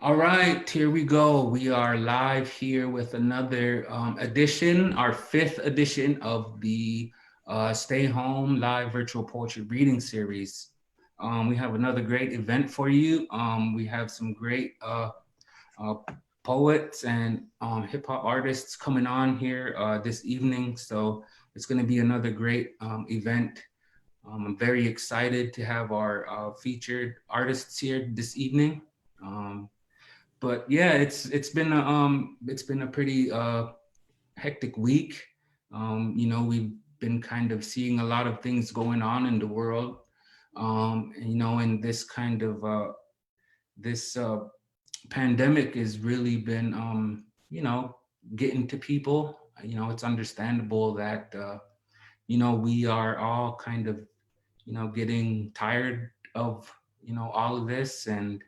All right, here we go. We are live here with another edition, our fifth edition of the Stay Home Live Virtual Poetry Reading Series. We have another great event for you. We have some great uh, poets and hip hop artists coming on here this evening. So it's going to be another great event. I'm very excited to have our featured artists here this evening. Um, but yeah, it's been a pretty hectic week. We've been kind of seeing a lot of things going on in the world. And this kind of this pandemic has really been getting to people. It's understandable that we are all kind of getting tired of all of this, and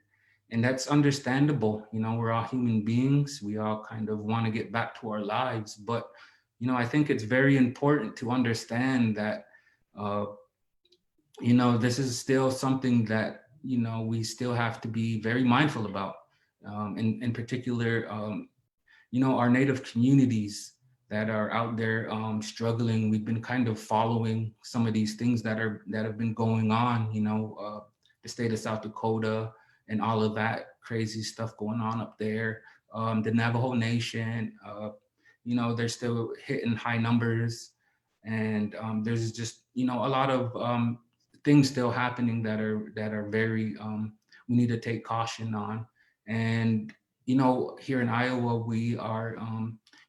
that's understandable. We're all human beings. We all kind of want to get back to our lives, but I think it's very important to understand that uh, this is still something that we still have to be very mindful about. In particular, our native communities that are out there struggling. We've been kind of following some of these things that have been going on. The state of South Dakota and all of that crazy stuff going on up there. The Navajo Nation, they're still hitting high numbers, and there's just a lot of things still happening that are very we need to take caution on. And here in Iowa, we are,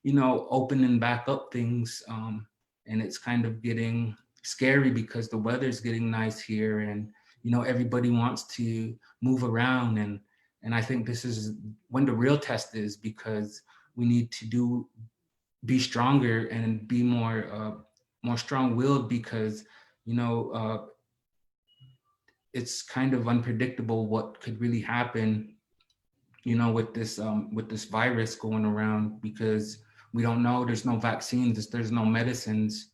opening back up things. And it's kind of getting scary because the weather's getting nice here, and, everybody wants to move around. And I think this is when the real test is, because we need to be stronger and be more strong-willed, because, you know, uh, it's kind of unpredictable what could really happen with this virus going around, because we don't know. There's no vaccines, there's no medicines,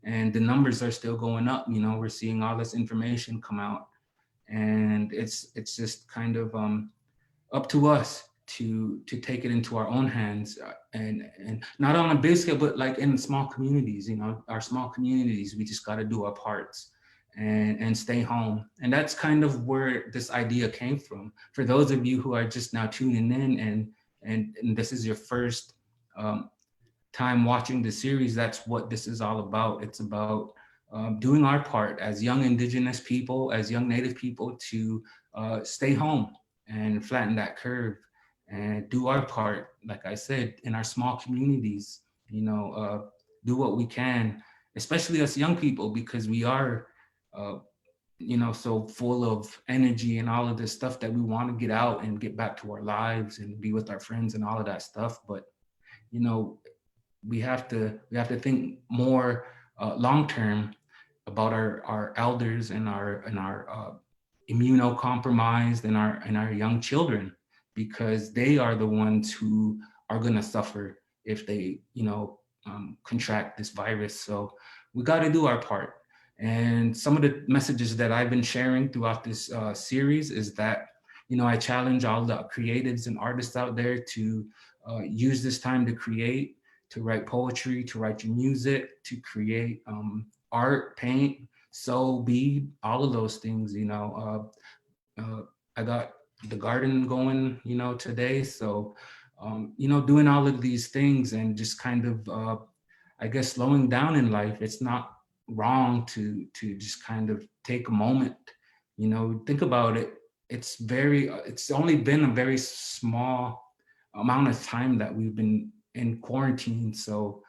and the numbers are still going up. We're seeing all this information come out, and it's just kind of up to us to take it into our own hands, and not on a big scale, but like in small communities. Our small communities, we just got to do our parts and stay home. And that's kind of where this idea came from. For those of you who are just now tuning in, and this is your first um, time watching the series, that's what this is all about. It's about doing our part as young Indigenous people, as young Native people, to stay home and flatten that curve and do our part, like I said, in our small communities. Do what we can, especially us young people, because we are uh, so full of energy and all of this stuff that we want to get out and get back to our lives and be with our friends and all of that stuff. But you know we have to think more long term about our elders and our immunocompromised and our young children, because they are the ones who are going to suffer if they contract this virus. So we got to do our part. And some of the messages that I've been sharing throughout this series is that I challenge all the creatives and artists out there to use this time to create, to write poetry, to write your music, to create art, paint, sew, bead, all of those things. I got the garden going, today. So, doing all of these things and just kind of, I guess, slowing down in life. It's not wrong to just kind of take a moment. Think about it. It's only been a very small amount of time that we've been in quarantine. So,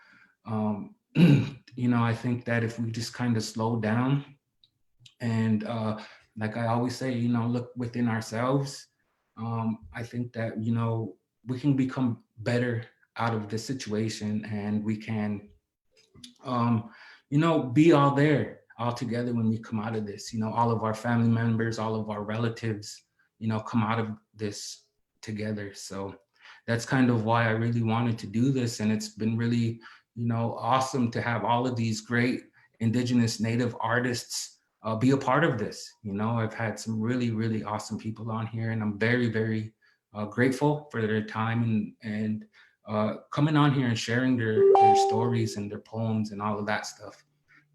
I think that if we just kind of slow down and, like I always say, look within ourselves, I think that, we can become better out of this situation, and we can, um, be all there all together when we come out of this. All of our family members, all of our relatives, come out of this together. So that's kind of why I really wanted to do this. And it's been really, awesome to have all of these great Indigenous Native artists be a part of this. I've had some really, really awesome people on here, and I'm very, very grateful for their time and coming on here and sharing their stories and their poems and all of that stuff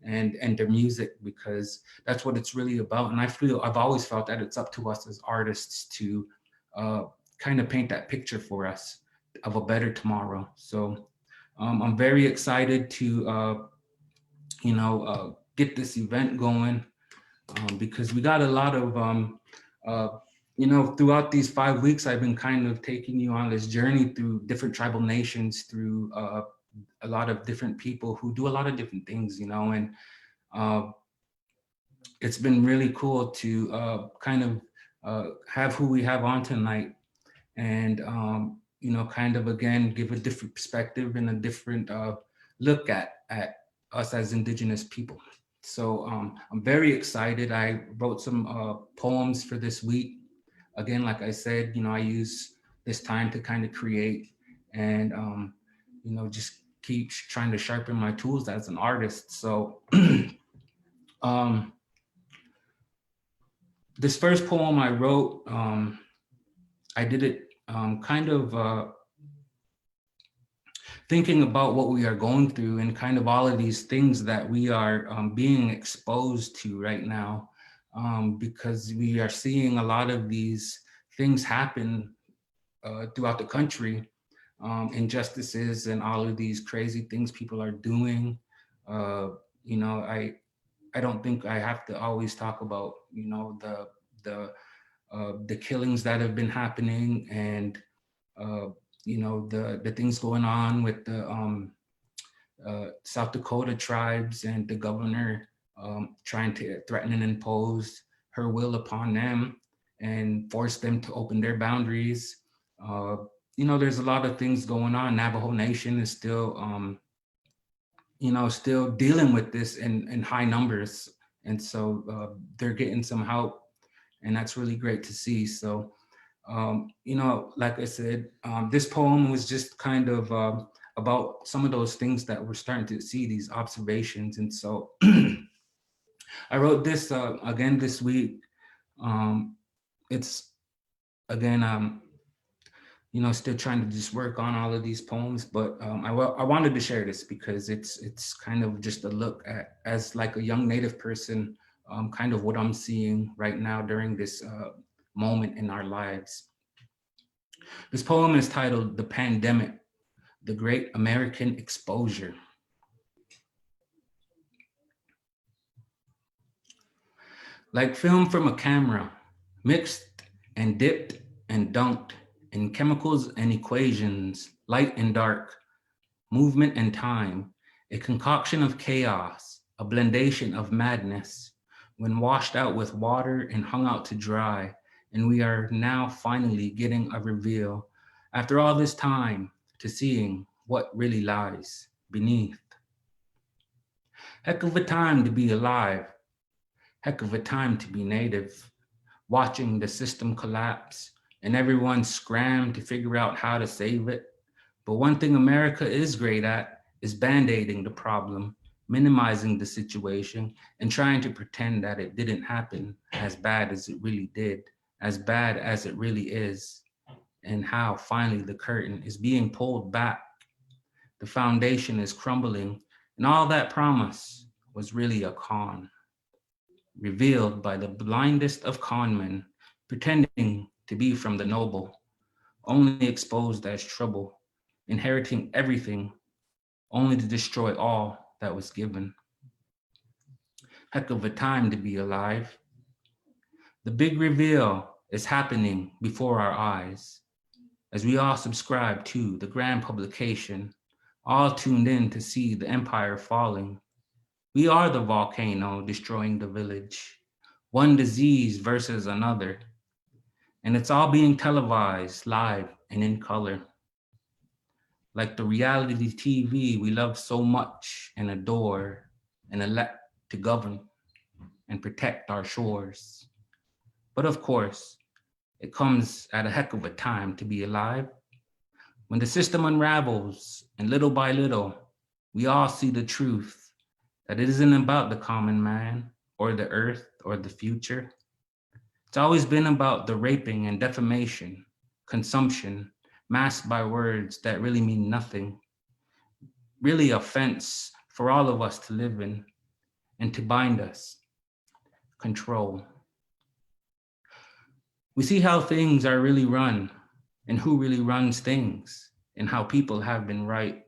and their music, because that's what it's really about. And I've always felt that it's up to us as artists to uh, kind of paint that picture for us of a better tomorrow. So I'm very excited to get this event going, because we got a lot of uh, throughout these 5 weeks, I've been kind of taking you on this journey through different tribal nations, through a lot of different people who do a lot of different things, and uh, it's been really cool to kind of have who we have on tonight, and kind of again give a different perspective and a different look at us as Indigenous people. So I'm very excited. I wrote some poems for this week. Again, like I said, I use this time to kind of create and just keep trying to sharpen my tools as an artist. So um, this first poem I wrote, I did it kind of thinking about what we are going through and kind of all of these things that we are being exposed to right now, because we are seeing a lot of these things happen throughout the country, injustices and all of these crazy things people are doing. Uh, I don't think I have to always talk about the killings that have been happening, and uh, the things going on with the South Dakota tribes and the governor trying to threaten and impose her will upon them and force them to open their boundaries. Uh, there's a lot of things going on. Navajo Nation is still, still dealing with this in high numbers. And so they're getting some help, and that's really great to see. So like I said, this poem was just kind of about some of those things that we're starting to see, these observations. And so I wrote this again this week. It's again, still trying to just work on all of these poems, but I wanted to share this because it's kind of just a look at, as like a young Native person, kind of what I'm seeing right now during this moment in our lives. This poem is titled "The Pandemic, the Great American Exposure." Like film from a camera, mixed and dipped and dunked in chemicals and equations, light and dark, movement and time, a concoction of chaos, a blendation of madness, when washed out with water and hung out to dry, and we are now finally getting a reveal, after all this time, to seeing what really lies beneath. Heck of a time to be alive, heck of a time to be Native, watching the system collapse and everyone scram to figure out how to save it. But one thing America is great at is band-aiding the problem, minimizing the situation, and trying to pretend that it didn't happen as bad as it really did, as bad as it really is, and how finally the curtain is being pulled back. The foundation is crumbling, and all that promise was really a con, revealed by the blindest of conmen, pretending to be from the noble, only exposed as trouble, inheriting everything, only to destroy all that was given. Heck of a time to be alive. The big reveal is happening before our eyes, as we all subscribe to the grand publication, all tuned in to see the empire falling. We are the volcano destroying the village, one disease versus another, and it's all being televised live and in color. Like the reality TV we love so much and adore and elect to govern and protect our shores. But of course, it comes at a heck of a time to be alive. When the system unravels and little by little, we all see the truth that it isn't about the common man or the earth or the future. It's always been about the raping and defamation consumption, masked by words that really mean nothing, really a fence for all of us to live in and to bind us, control. We see how things are really run and who really runs things and how people have been right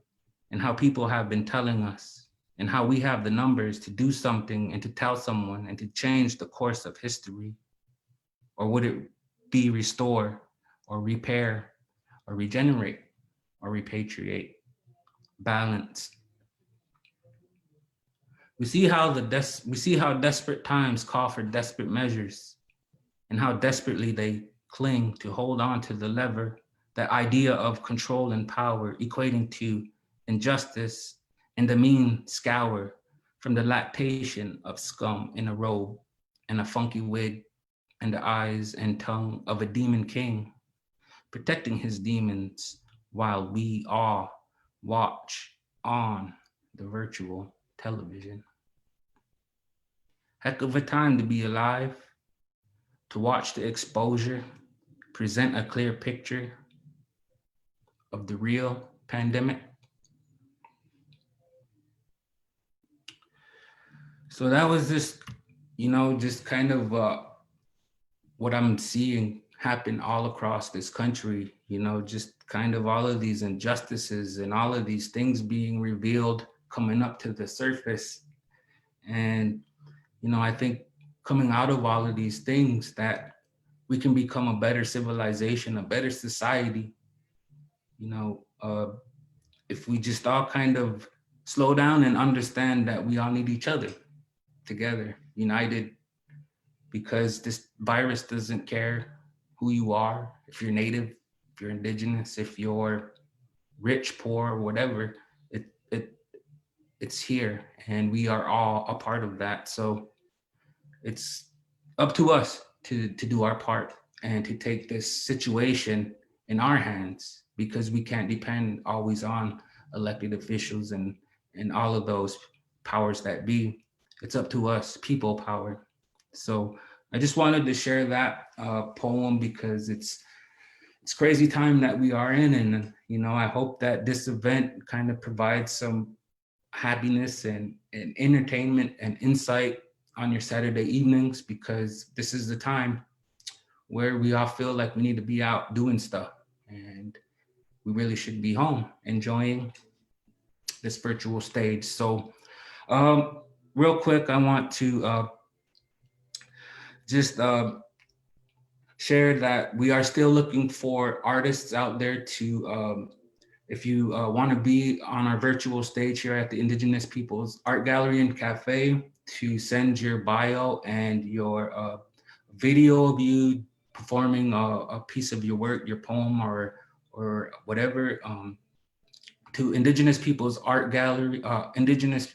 and how people have been telling us and how we have the numbers to do something and to tell someone and to change the course of history. Or would it be restore or repair or regenerate or repatriate, balance? We see how desperate times call for desperate measures and how desperately they cling to hold on to the lever, that idea of control and power equating to injustice and the mean scour from the lactation of scum in a robe and a funky wig and the eyes and tongue of a demon king, protecting his demons while we all watch on the virtual television. Heck of a time to be alive, to watch the exposure present a clear picture of the real pandemic. So that was just, just kind of what I'm seeing happen all across this country, just kind of all of these injustices and all of these things being revealed, coming up to the surface. And, I think coming out of all of these things that we can become a better civilization, a better society, if we just all kind of slow down and understand that we all need each other together, united, because this virus doesn't care who you are, if you're native, if you're indigenous, if you're rich, poor, whatever, it's here and we are all a part of that. So it's up to us to do our part and to take this situation in our hands, because we can't depend always on elected officials and all of those powers that be. It's up to us, people power. So I just wanted to share that poem because it's crazy time that we are in, and I hope that this event kind of provides some happiness and entertainment and insight on your Saturday evenings, because this is the time where we all feel like we need to be out doing stuff, and we really should be home enjoying this virtual stage. So real quick, I want to just share that we are still looking for artists out there to, if you want to be on our virtual stage here at the Indigenous Peoples Art Gallery and Cafe, to send your bio and your video of you performing a piece of your work, your poem or whatever, to Indigenous Peoples Art Gallery, Indigenous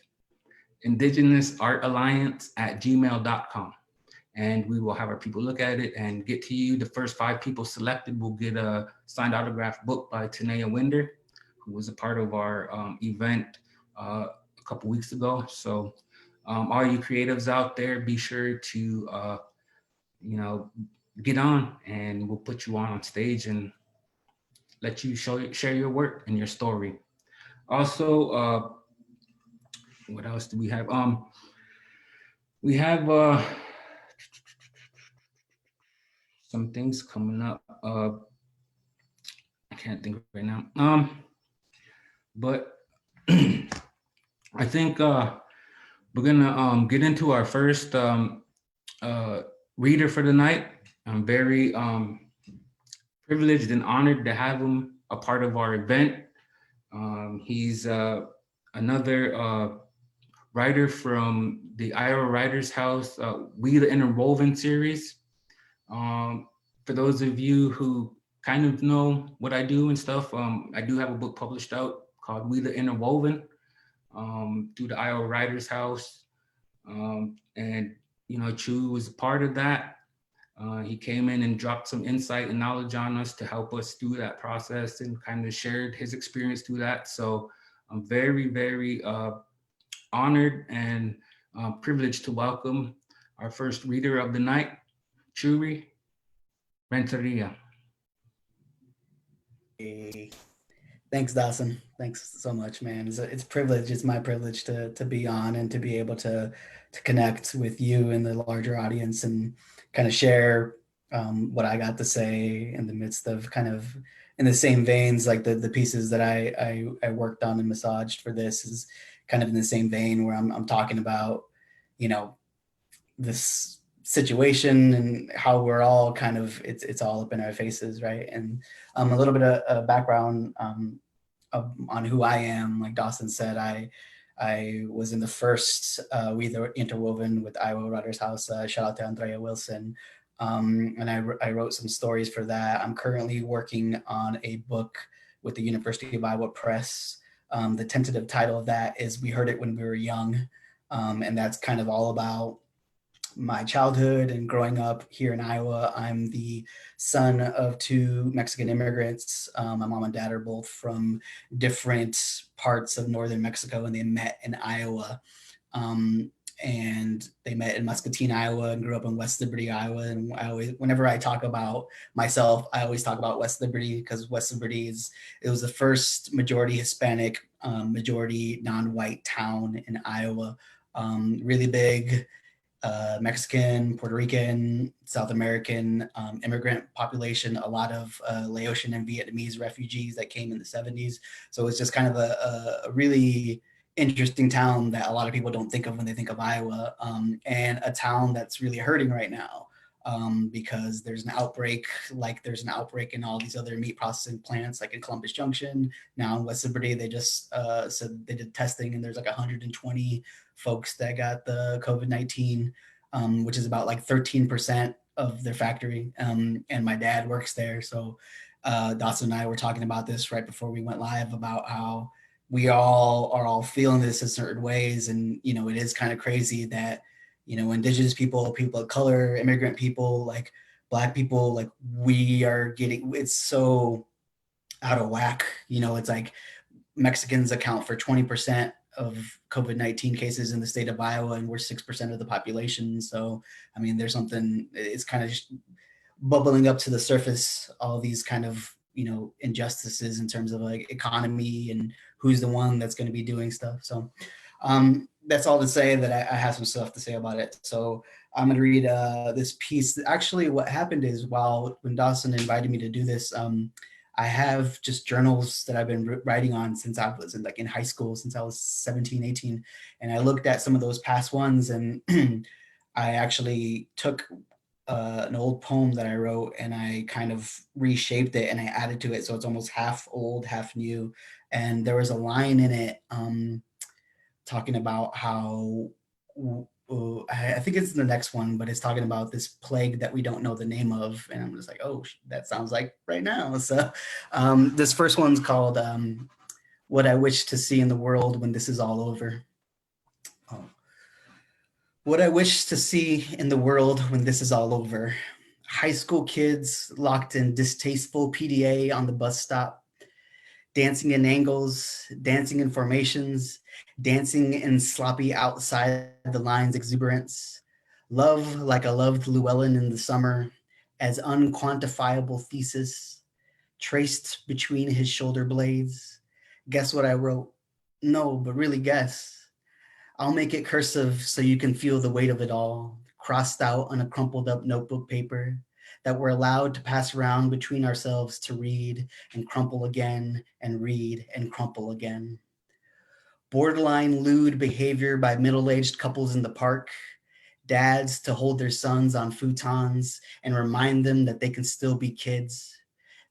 Art Alliance at gmail.com. And we will have our people look at it and get to you. The first 5 people selected will get a signed autographed book by Tanea Winder, who was a part of our event a couple weeks ago. So all you creatives out there, be sure to, get on, and we'll put you on stage and let you share your work and your story. Also, what else do we have? We have some things coming up. I can't think right now. But I think we're gonna get into our first reader for the night. I'm very privileged and honored to have him a part of our event. He's another writer from the Iowa Writers House, We the Interwoven series. For those of you who kind of know what I do and stuff, I do have a book published out called We the Interwoven through the Iowa Writers House. And, Chu was a part of that. He came in and dropped some insight and knowledge on us to help us through that process and kind of shared his experience through that. So I'm very, very honored and privileged to welcome our first reader of the night, Churi Renteria. Hey, thanks, Dawson. Thanks so much, man. It's a privilege. It's my privilege to be on and to be able to connect with you and the larger audience and kind of share what I got to say in the midst of kind of in the same veins, like the pieces that I worked on and massaged for this is kind of in the same vein where I'm talking about, you know, this situation and how we're all kind of it's all up in our faces, right? And a little bit of background on who I am. Like Dawson said, I was in the first We the Interwoven with Iowa Writers House. Shout out to Andrea Wilson. And I wrote some stories for that. I'm currently working on a book with the University of Iowa Press. The tentative title of that is We Heard It When We Were Young. And that's kind of all about my childhood and growing up here in Iowa. I'm the son of two Mexican immigrants. My mom and dad are both from different parts of northern Mexico, and they met in Iowa. Um, and they met in Muscatine, Iowa, and grew up in West Liberty, Iowa. And I always, whenever I talk about myself, I always talk about West Liberty because West Liberty it was the first majority Hispanic, majority non-white town in Iowa. Really big Mexican, Puerto Rican, South American immigrant population, a lot of Laotian and Vietnamese refugees that came in the 70s. So it's just kind of a really interesting town that a lot of people don't think of when they think of Iowa, and a town that's really hurting right now. Because there's an outbreak, like there's an outbreak in all these other meat processing plants, like in Columbus Junction. Now in West Liberty, they just said they did testing, and there's like 120 folks that got the COVID-19, which is about like 13% of their factory. And my dad works there. So Dawson and I were talking about this right before we went live about how we all are all feeling this in certain ways. And, you know, it is kind of crazy that, you know, indigenous people, people of color, immigrant people, like black people, like we are getting, it's so out of whack. You know, it's like Mexicans account for 20% of COVID-19 cases in the state of Iowa, and we're 6% of the population. So, I mean, there's something, it's kind of just bubbling up to the surface, all these kind of, you know, injustices in terms of like economy and who's the one that's going to be doing stuff. So, that's all to say that I have some stuff to say about it. So, I'm going to read this piece. Actually, what happened is while when Dawson invited me to do this, I have just journals that I've been writing on since I was in high school, since I was 17, 18. And I looked at some of those past ones, and I actually took an old poem that I wrote and I kind of reshaped it and I added to it. So it's almost half old, half new. And there was a line in it talking about how I think it's the next one, but it's talking about this plague that we don't know the name of, and I'm just like, oh, that sounds like right now. So, this first one's called "What I Wish to See in the World When This Is All Over." Oh. What I wish to see in the world when this is all over. High school kids locked in distasteful PDA on the bus stop, dancing in angles, dancing in formations, dancing in sloppy outside the lines exuberance. Love like a loved Llewellyn in the summer, as unquantifiable thesis, traced between his shoulder blades. Guess what I wrote? No, but really guess. I'll make it cursive so you can feel the weight of it all, crossed out on a crumpled up notebook paper that we're allowed to pass around between ourselves to read and crumple again and read and crumple again. Borderline lewd behavior by middle aged couples in the park, dads to hold their sons on futons and remind them that they can still be kids,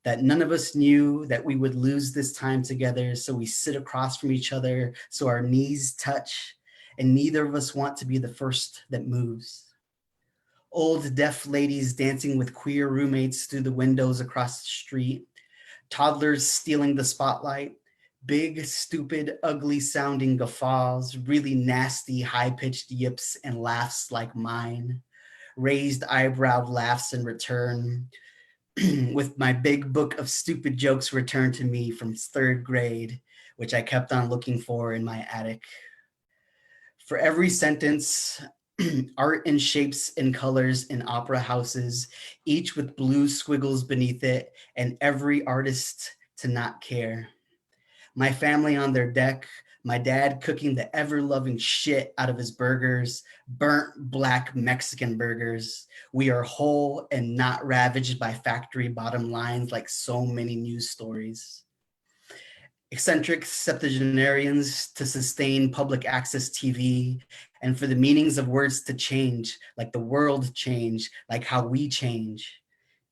that none of us knew that we would lose this time together, so we sit across from each other so our knees touch, and neither of us want to be the first that moves. Old deaf ladies dancing with queer roommates through the windows across the street, toddlers stealing the spotlight, big, stupid, ugly sounding guffaws, really nasty, high pitched yips and laughs like mine, raised eyebrow laughs in return, with my big book of stupid jokes returned to me from third grade, which I kept on looking for in my attic. For every sentence, art in shapes and colors in opera houses, each with blue squiggles beneath it, and every artist to not care. My family on their deck, my dad cooking the ever loving shit out of his burgers, burnt black Mexican burgers. We are whole and not ravaged by factory bottom lines like so many news stories. Eccentric septuagenarians to sustain public access TV, and for the meanings of words to change, like the world change, like how we change.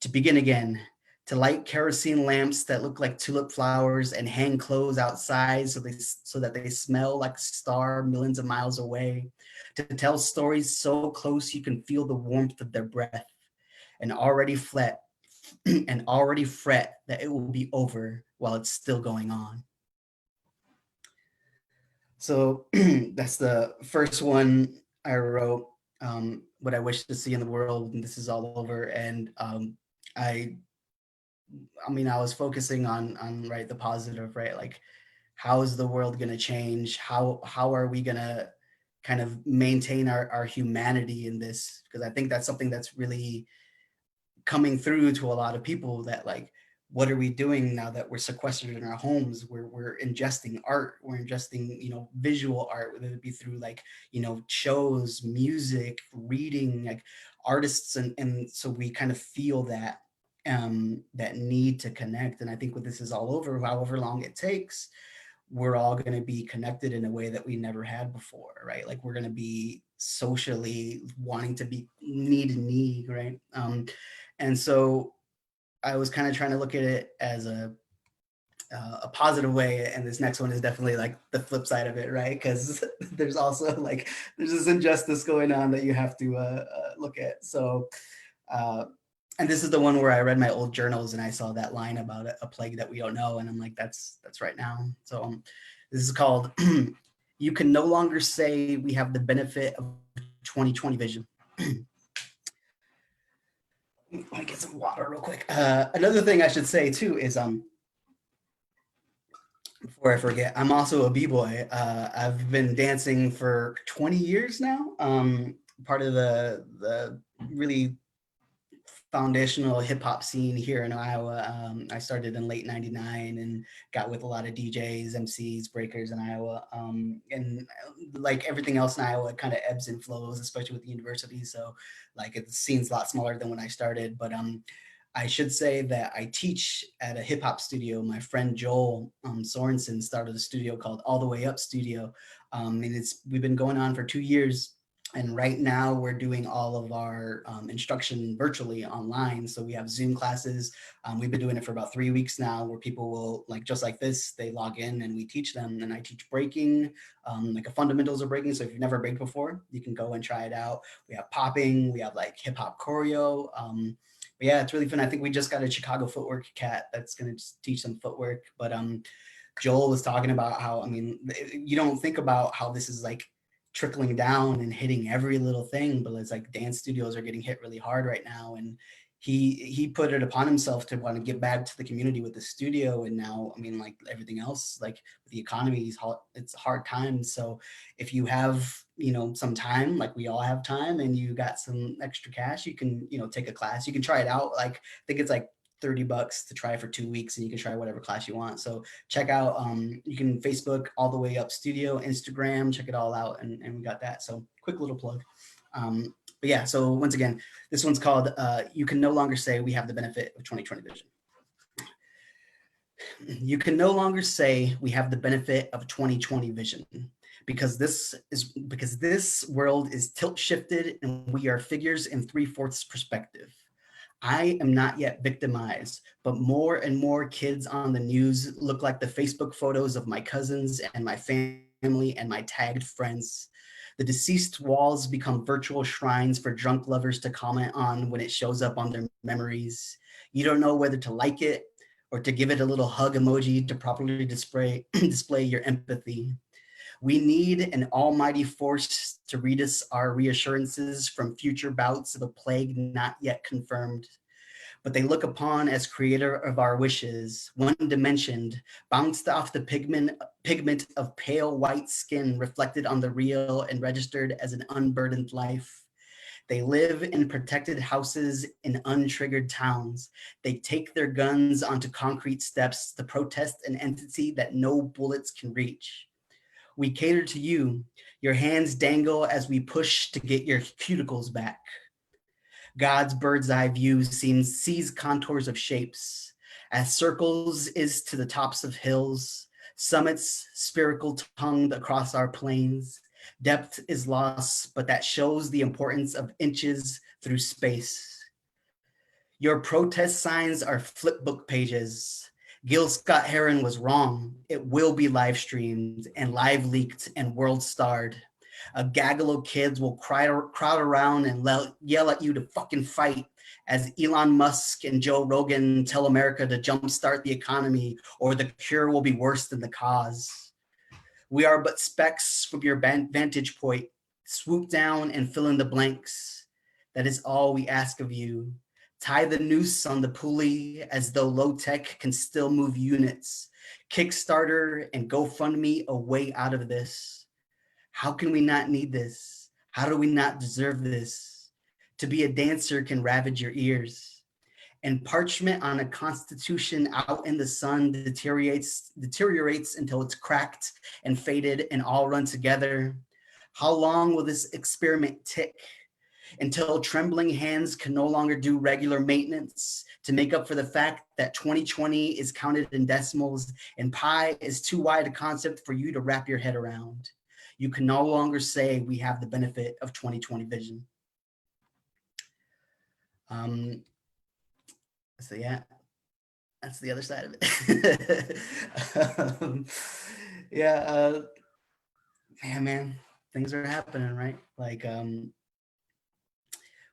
To begin again, to light kerosene lamps that look like tulip flowers and hang clothes outside so that they smell like a star millions of miles away. To tell stories so close you can feel the warmth of their breath, and already fret that it will be over while it's still going on. So that's the first one I wrote. What I wish to see in the world, and this is all over. And I, I mean, I was focusing on right the positive, right? Like, how is the world going to change? How are we going to kind of maintain our humanity in this? Because I think that's something that's really coming through to a lot of people, that like, what are we doing now that we're sequestered in our homes? We're ingesting art, we're ingesting, visual art, whether it be through like, shows, music, reading, like artists, and so we kind of feel that need to connect. And I think when this is all over, however long it takes, we're all going to be connected in a way that we never had before, right? Like we're going to be socially wanting to be need, right? And so I was kind of trying to look at it as a positive way, and this next one is definitely like the flip side of it, right? Because there's also like there's this injustice going on that you have to look at. So, uh, and this is the one where I read my old journals and I saw that line about a plague that we don't know, and I'm like, that's right now. So, this is called "You Can No Longer Say We Have the Benefit of 2020 Vision." Let me get some water real quick. Another thing I should say too is before I forget, I'm also a b-boy. I've been dancing for 20 years now. Part of the really foundational hip hop scene here in Iowa. I started in late '99 and got with a lot of DJs, MCs, breakers in Iowa. And like everything else in Iowa, it kind of ebbs and flows, especially with the university. So like the scene's a lot smaller than when I started. But I should say that I teach at a hip hop studio. My friend Joel Sorensen started a studio called All the Way Up Studio, and we've been going on for 2 years. And right now we're doing all of our instruction virtually online. So we have Zoom classes. We've been doing it for about 3 weeks now, where people will, like, just like this, they log in and we teach them. And I teach breaking, like a fundamentals of breaking. So if you've never breaked before, you can go and try it out. We have popping, we have like hip hop choreo. But yeah, it's really fun. I think we just got a Chicago footwork cat that's going to teach some footwork. But Joel was talking about how, I mean, you don't think about how this is like trickling down and hitting every little thing, but it's like dance studios are getting hit really hard right now. And he put it upon himself to want to give back to the community with the studio. And now, I mean, like everything else, like the economy is it's hard times. So if you have, some time, like we all have time, and you got some extra cash, you can, take a class, you can try it out. Like I think it's like $30 to try for 2 weeks, and you can try whatever class you want. So check out, you can Facebook All the Way Up Studio, Instagram, check it all out. And we got that. So quick little plug. But yeah, so once again, this one's called You Can No Longer Say We Have the Benefit of 2020 Vision. You can no longer say we have the benefit of 2020 vision, because this world is tilt shifted and we are figures in 3/4 perspective. I am not yet victimized, but more and more kids on the news look like the Facebook photos of my cousins and my family and my tagged friends. The deceased walls become virtual shrines for drunk lovers to comment on when it shows up on their memories. You don't know whether to like it or to give it a little hug emoji to properly display your empathy. We need an almighty force to read us our reassurances from future bouts of a plague not yet confirmed. But they look upon as creator of our wishes, one dimensioned, bounced off the pigment of pale white skin reflected on the real and registered as an unburdened life. They live in protected houses in untriggered towns. They take their guns onto concrete steps to protest an entity that no bullets can reach. We cater to you. Your hands dangle as we push to get your cuticles back. God's bird's eye view sees contours of shapes, as circles is to the tops of hills, summits spherical tongued across our plains. Depth is lost, but that shows the importance of inches through space. Your protest signs are flipbook pages. Gil Scott Heron was wrong. It will be live streamed and live leaked and world starred. A gaggle of kids will crowd around and yell at you to fucking fight as Elon Musk and Joe Rogan tell America to jumpstart the economy or the cure will be worse than the cause. We are but specks from your vantage point. Swoop down and fill in the blanks. That is all we ask of you. Tie the noose on the pulley as though low tech can still move units. Kickstarter and GoFundMe a way out of this. How can we not need this? How do we not deserve this? To be a dancer can ravage your ears. And parchment on a constitution out in the sun deteriorates until it's cracked and faded and all run together. How long will this experiment tick? Until trembling hands can no longer do regular maintenance to make up for the fact that 2020 is counted in decimals and pi is too wide a concept for you to wrap your head around. You can no longer say we have the benefit of 2020 vision. So yeah, that's the other side of it. Yeah, man, things are happening, right? Like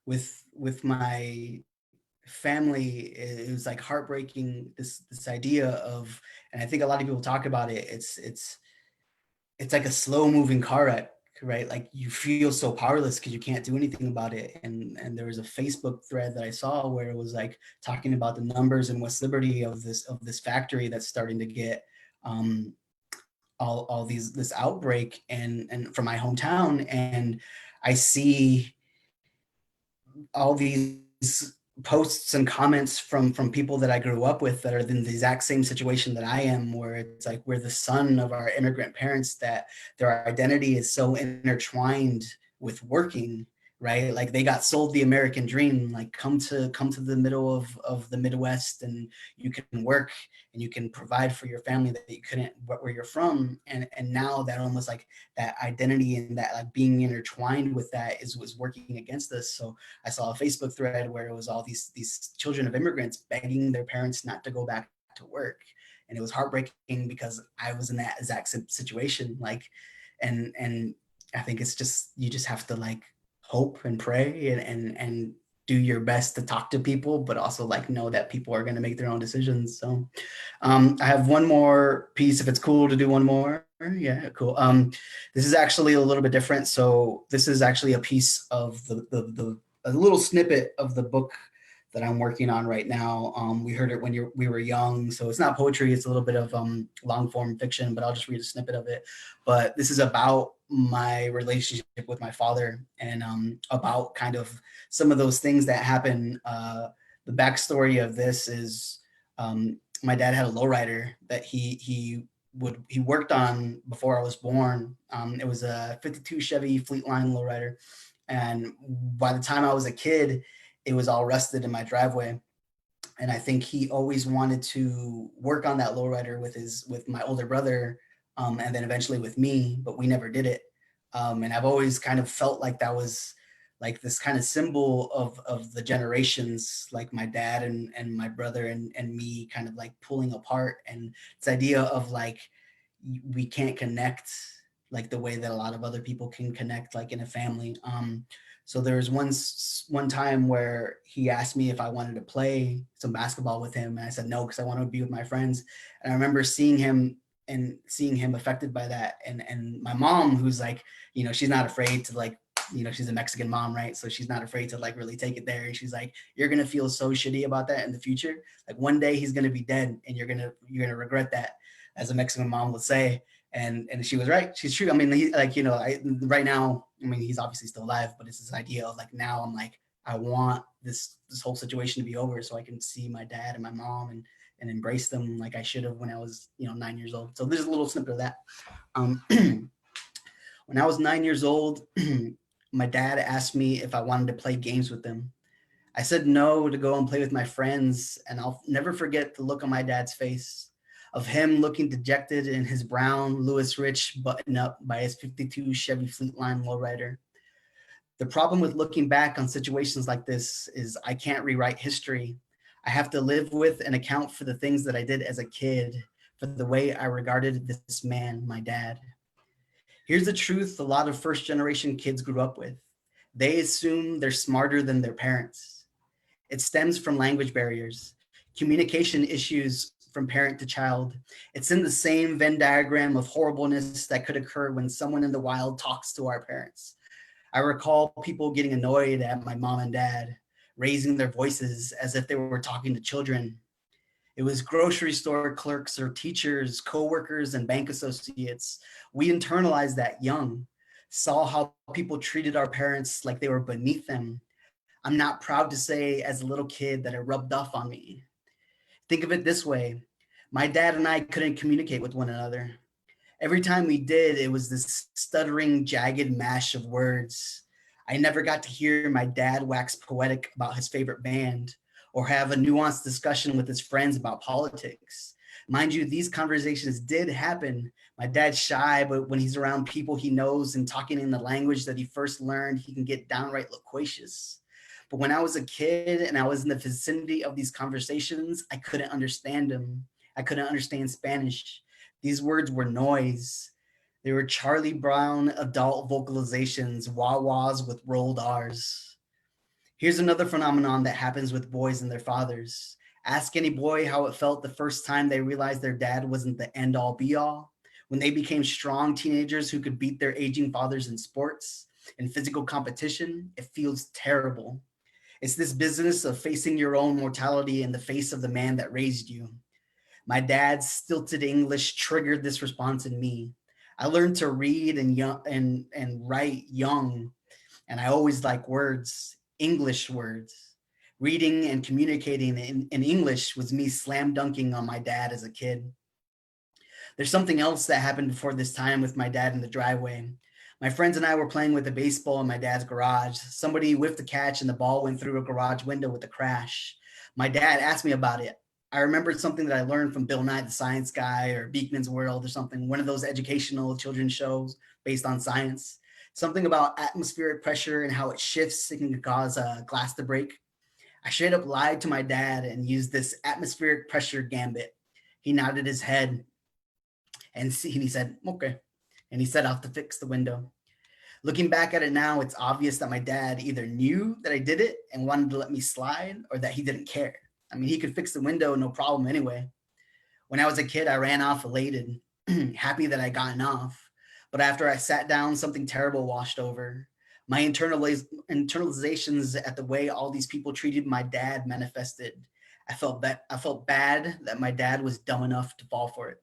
with my family, it was like heartbreaking, this idea of, and I think a lot of people talk about it, it's like a slow moving car wreck, right? Like you feel so powerless because you can't do anything about it. And there was a Facebook thread that I saw where it was like talking about the numbers in West Liberty of this factory that's starting to get all these this outbreak and from my hometown, and I see all these posts and comments from people that I grew up with that are in the exact same situation that I am, where it's like we're the son of our immigrant parents, that their identity is so intertwined with working, right? Like they got sold the American dream, like come to the middle of the Midwest and you can work and you can provide for your family that you couldn't where you're from. And now that almost like that identity and that like being intertwined with that was working against us. So I saw a Facebook thread where it was all these children of immigrants begging their parents not to go back to work. And it was heartbreaking because I was in that exact situation. Like, and I think it's just, you just have to like hope and pray and do your best to talk to people, but also like know that people are going to make their own decisions. So I have one more piece, if it's cool to do one more. Yeah, cool. This is actually a little bit different. So this is actually a piece of a little snippet of the book that I'm working on right now. We heard it when we were young, so it's not poetry, it's a little bit of long form fiction, but I'll just read a snippet of it. But this is about my relationship with my father and about kind of some of those things that happen. The backstory of this is my dad had a lowrider that he worked on before I was born. It was a 52 Chevy Fleetline lowrider. And by the time I was a kid, it was all rusted in my driveway. And I think he always wanted to work on that lowrider with my older brother, and then eventually with me, but we never did it. And I've always kind of felt like that was like this kind of symbol of the generations, like my dad and my brother and me kind of like pulling apart. And this idea of like, we can't connect like the way that a lot of other people can connect, like in a family. So there was one time where he asked me if I wanted to play some basketball with him, and I said no because I want to be with my friends. And I remember seeing him affected by that, and my mom, who's like, you know, she's not afraid to like, you know, she's a Mexican mom, right? So she's not afraid to like really take it there. And she's like, you're gonna feel so shitty about that in the future. Like one day he's gonna be dead, and you're gonna regret that, as a Mexican mom would say. And she was right. She's true. I mean, he, like, you know, right now, I mean, he's obviously still alive, but it's this idea of like, now I'm like, I want this whole situation to be over so I can see my dad and my mom and embrace them like I should have when I was, you know, 9 years old. So there's a little snippet of that. When I was 9 years old, my dad asked me if I wanted to play games with him. I said no to go and play with my friends, and I'll never forget the look on my dad's face of him looking dejected in his brown Louis Rich button up by his 52 Chevy Fleetline lowrider. The problem with looking back on situations like this is I can't rewrite history. I have to live with and account for the things that I did as a kid, for the way I regarded this man, my dad. Here's the truth a lot of first generation kids grew up with. They assume they're smarter than their parents. It stems from language barriers, communication issues from parent to child. It's in the same Venn diagram of horribleness that could occur when someone in the wild talks to our parents. I recall people getting annoyed at my mom and dad, raising their voices as if they were talking to children. It was grocery store clerks or teachers, coworkers, and bank associates. We internalized that young, saw how people treated our parents like they were beneath them. I'm not proud to say as a little kid that it rubbed off on me. Think of it this way. My dad and I couldn't communicate with one another. Every time we did, it was this stuttering, jagged mash of words. I never got to hear my dad wax poetic about his favorite band or have a nuanced discussion with his friends about politics. Mind you, these conversations did happen. My dad's shy, but when he's around people he knows and talking in the language that he first learned, he can get downright loquacious. But when I was a kid and I was in the vicinity of these conversations, I couldn't understand them. I couldn't understand Spanish. These words were noise. They were Charlie Brown adult vocalizations, wah-wahs with rolled R's. Here's another phenomenon that happens with boys and their fathers. Ask any boy how it felt the first time they realized their dad wasn't the end all be all. When they became strong teenagers who could beat their aging fathers in sports and physical competition, it feels terrible. It's this business of facing your own mortality in the face of the man that raised you. My dad's stilted English triggered this response in me. I learned to read and write young, and I always like words, English words. Reading and communicating in English was me slam dunking on my dad as a kid. There's something else that happened before this time with my dad in the driveway. My friends and I were playing with a baseball in my dad's garage. Somebody whiffed a catch and the ball went through a garage window with a crash. My dad asked me about it. I remembered something that I learned from Bill Nye the Science Guy or Beekman's World or something, one of those educational children's shows based on science. Something about atmospheric pressure and how it shifts, it can cause a glass to break. I straight up lied to my dad and used this atmospheric pressure gambit. He nodded his head and he said, okay. And he set off to fix the window. Looking back at it now, it's obvious that my dad either knew that I did it and wanted to let me slide or that he didn't care. I mean, he could fix the window, no problem anyway. When I was a kid, I ran off elated, happy that I gotten off. But after I sat down, something terrible washed over. My internalizations at the way all these people treated my dad manifested. I felt bad that my dad was dumb enough to fall for it.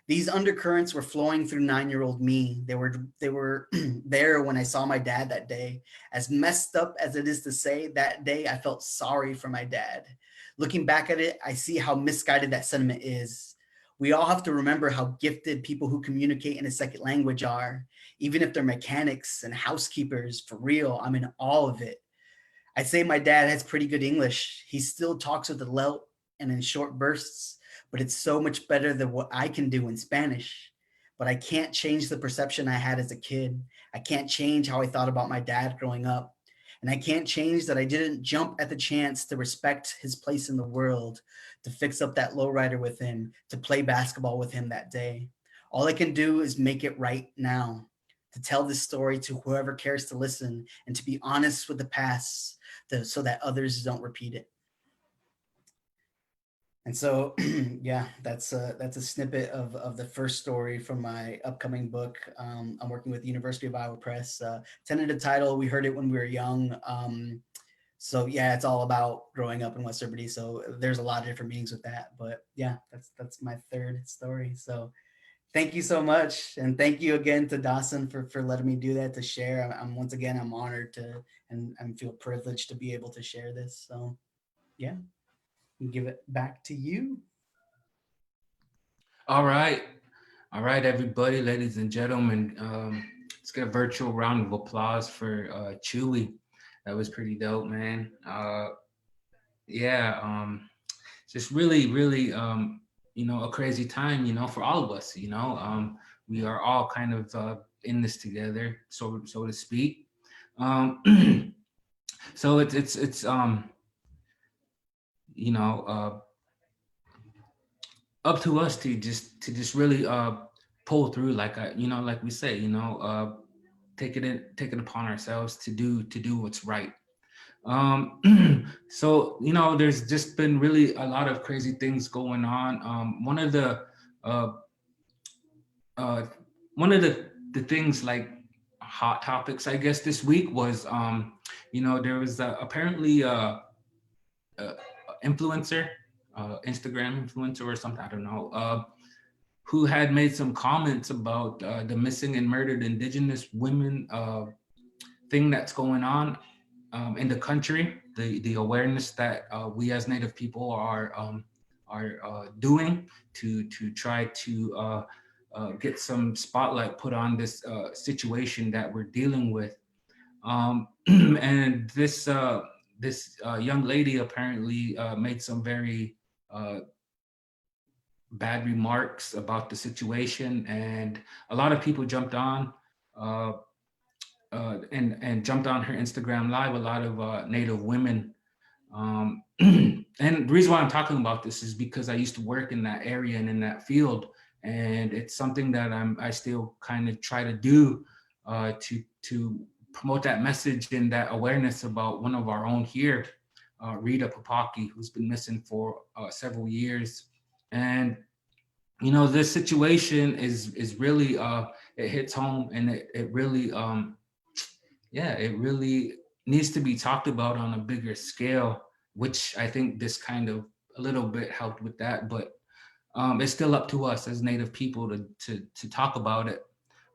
These undercurrents were flowing through 9-year-old me. They were there when I saw my dad that day. As messed up as it is to say, that day I felt sorry for my dad. Looking back at it, I see how misguided that sentiment is. We all have to remember how gifted people who communicate in a second language are. Even if they're mechanics and housekeepers, for real, I'm in awe of it. I'd say my dad has pretty good English. He still talks with a lilt and in short bursts, but it's so much better than what I can do in Spanish. But I can't change the perception I had as a kid. I can't change how I thought about my dad growing up. And I can't change that I didn't jump at the chance to respect his place in the world, to fix up that lowrider with him, to play basketball with him that day. All I can do is make it right now, to tell this story to whoever cares to listen, and to be honest with the past so that others don't repeat it. And so, yeah, that's a snippet of the first story from my upcoming book. I'm working with the University of Iowa Press. Tentative title, we heard it when we were young. So yeah, it's all about growing up in West Liberty. So there's a lot of different meanings with that. But yeah, that's my third story. So Thank you so much, and thank you again to Dawson for letting me do that, to share. I'm once again, I'm honored to, and feel privileged to be able to share this. So yeah, give it back to you. All right. All right, everybody, ladies and gentlemen. Let's get a virtual round of applause for Chewy. That was pretty dope, man. Yeah, just really, really, a crazy time, for all of us. We are all kind of in this together, so to speak. Um, so it's you know up to us to just really pull through, like like we say, take it upon ourselves to do what's right. So there's just been really a lot of crazy things going on. One of the uh, uh, one of the things, like, hot topics, I guess, this week was, there was apparently a influencer, Instagram influencer or something, I don't know, who had made some comments about the missing and murdered Indigenous women thing that's going on in the country, the awareness that we as Native people are doing to try to get some spotlight put on this situation that we're dealing with. And this young lady apparently made some very uh, bad remarks about the situation, and a lot of people jumped on. Uh, and jumped on her Instagram live. A lot of Native women, and the reason why I'm talking about this is because I used to work in that area and in that field, and it's something that I still kind of try to do to promote that message and that awareness about one of our own here, Rita Papaki, who's been missing for several years. And this situation is really it hits home, and it really yeah, it really needs to be talked about on a bigger scale, which I think this kind of a little bit helped with that. But it's still up to us as Native people to talk about it.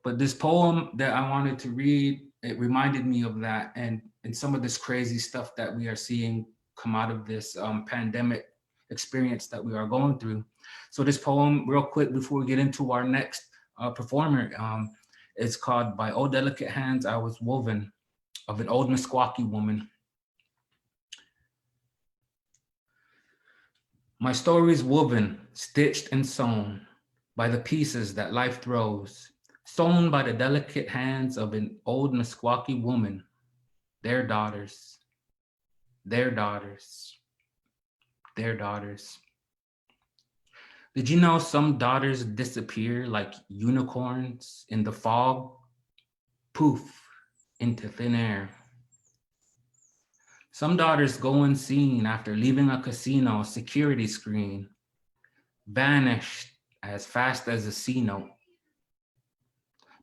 But this poem that I wanted to read, it reminded me of that, and some of this crazy stuff that we are seeing come out of this pandemic experience that we are going through. So this poem, real quick, before we get into our next performer, it's called "By Oh Delicate Hands I Was Woven of an Old Meskwaki Woman." My story's woven, stitched and sewn by the pieces that life throws, sewn by the delicate hands of an old Meskwaki woman, their daughters, their daughters, their daughters. Did you know some daughters disappear like unicorns in the fog? Poof, into thin air. Some daughters go unseen after leaving a casino security screen, vanished as fast as a C note.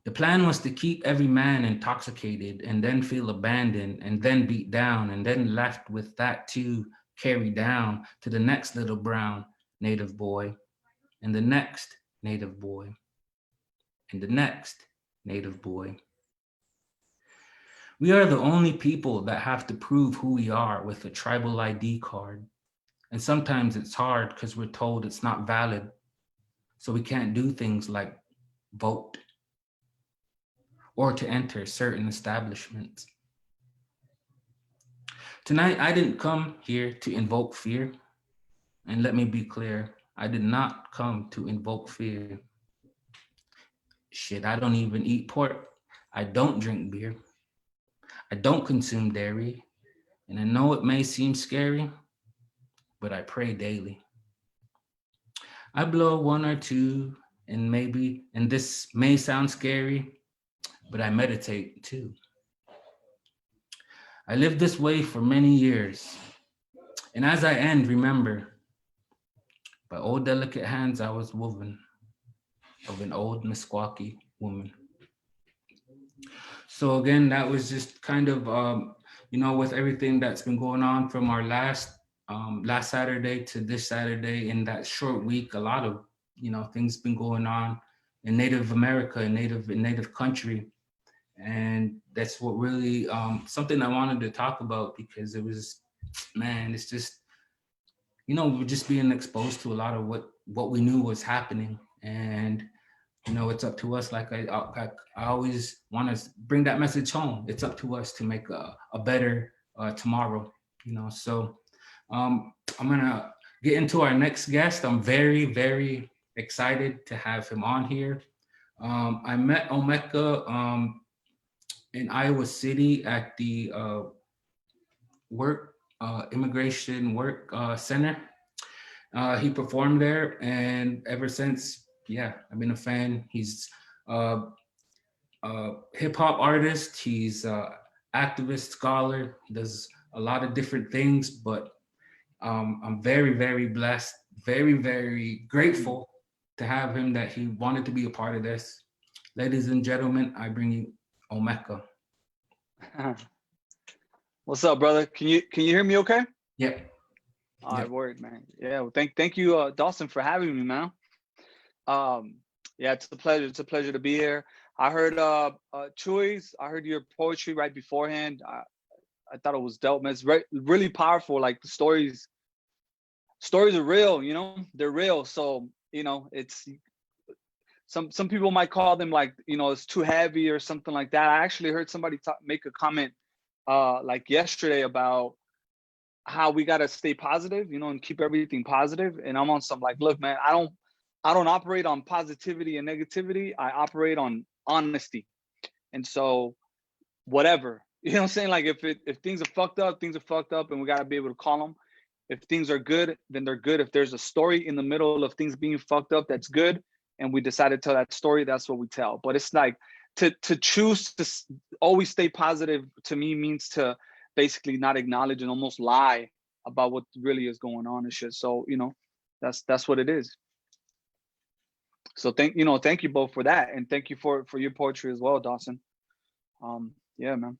The plan was to keep every man intoxicated and then feel abandoned and then beat down and then left with that too carried down to the next little brown Native boy and the next Native boy and the next Native boy. We are the only people that have to prove who we are with a tribal ID card. And sometimes it's hard because we're told it's not valid. So we can't do things like vote or to enter certain establishments. Tonight, I didn't come here to invoke fear. And let me be clear, I did not come to invoke fear. Shit, I don't even eat pork. I don't drink beer. I don't consume dairy. And I know it may seem scary, but I pray daily. I blow one or two, and this may sound scary, but I meditate too. I lived this way for many years. And as I end, remember, by old delicate hands I was woven of an old Meskwaki woman. So again, that was just kind of with everything that's been going on from our last Saturday to this Saturday in that short week, a lot of things been going on in Native America, in Native country. And that's what really something I wanted to talk about, because it was, man, it's just, we're just being exposed to a lot of what we knew was happening. And it's up to us. Like I always want to bring that message home. It's up to us to make a better tomorrow. So I'm gonna get into our next guest. I'm very, very excited to have him on here. I met Omeka in Iowa City at the immigration work center. He performed there, and ever since, yeah, I've been a fan. He's uh, a hip hop artist. He's a activist, scholar. He does a lot of different things, but I'm very, very blessed, very, very grateful to have him, that he wanted to be a part of this. Ladies and gentlemen, I bring you Omeka. What's up, brother? Can you hear me okay? Yep. All right, word, man. Yeah, well, thank you, Dawson, for having me, man. Yeah, it's a pleasure. It's a pleasure to be here. I heard Chuy's. I heard your poetry right beforehand. I thought it was dope, man. It's really powerful. Like the stories are real. They're real. So it's some people might call them like it's too heavy or something like that. I actually heard somebody make a comment like yesterday about how we got to stay positive, and keep everything positive. And I'm on some like, look, man, I don't operate on positivity and negativity. I operate on honesty. And so whatever, what I'm saying? Like if things are fucked up, things are fucked up, and we got to be able to call them. If things are good, then they're good. If there's a story in the middle of things being fucked up, that's good. And we decide to tell that story, that's what we tell. But it's like to choose to always stay positive, to me, means to basically not acknowledge and almost lie about what really is going on and shit. So that's what it is. So thank you both for that, and thank you for your poetry as well, Dawson. Yeah, man.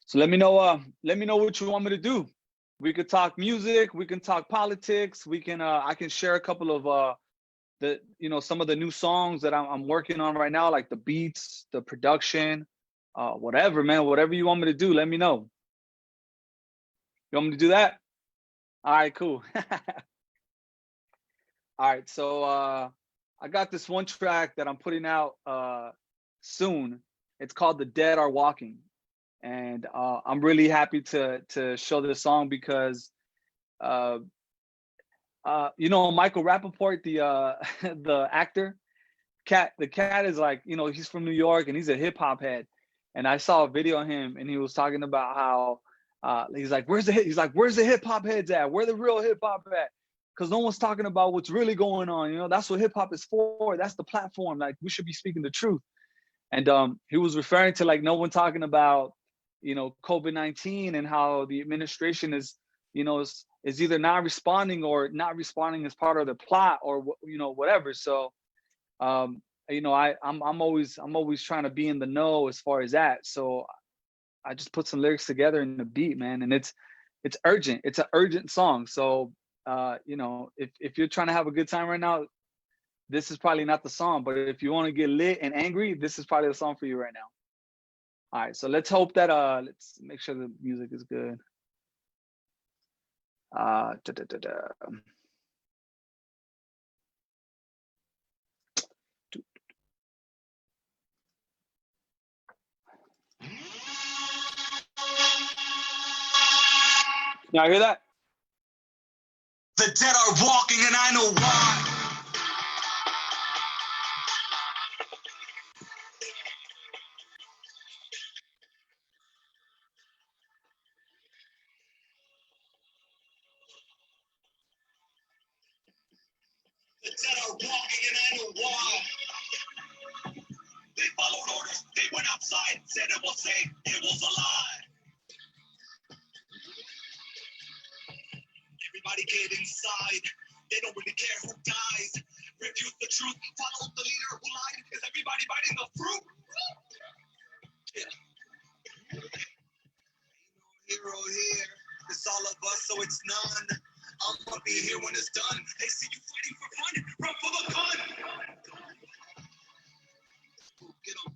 So let me know what you want me to do. We could talk music, we can talk politics, we can I can share a couple of some of the new songs that I'm working on right now, like the beats, the production, whatever, man. Whatever you want me to do, let me know. You want me to do that? All right, cool. All right, so I got this one track that I'm putting out soon. It's called "The Dead Are Walking," and I'm really happy to show this song because Michael Rappaport, the the actor, the cat is like, he's from New York and he's a hip hop head. And I saw a video of him and he was talking about how he's like, where's the hip hop heads at? Where the real hip hop at? Because no one's talking about what's really going on. That's what hip hop is for. That's the platform. Like, we should be speaking the truth. And he was referring to like no one talking about COVID-19 and how the administration is is either not responding or not responding as part of the plot, or whatever. So I'm always trying to be in the know as far as that. So I just put some lyrics together in the beat, man, and it's urgent. It's an urgent song. So if you're trying to have a good time right now, this is probably not the song. But if you want to get lit and angry, this is probably the song for you right now. All right, so let's hope that let's make sure the music is good. Y'all hear that? The dead are walking and I know why. The dead are walking and I know why. They followed orders, they went outside, said it was safe, it was a lie. Everybody get inside, they don't really care who dies. Refuse the truth, follow the leader who lied. Is everybody biting the fruit? Yeah. Ain't no hero here, it's all of us, so it's none I'ma be here when it's done. They see you fighting for fun, run for the gun. Get 'em.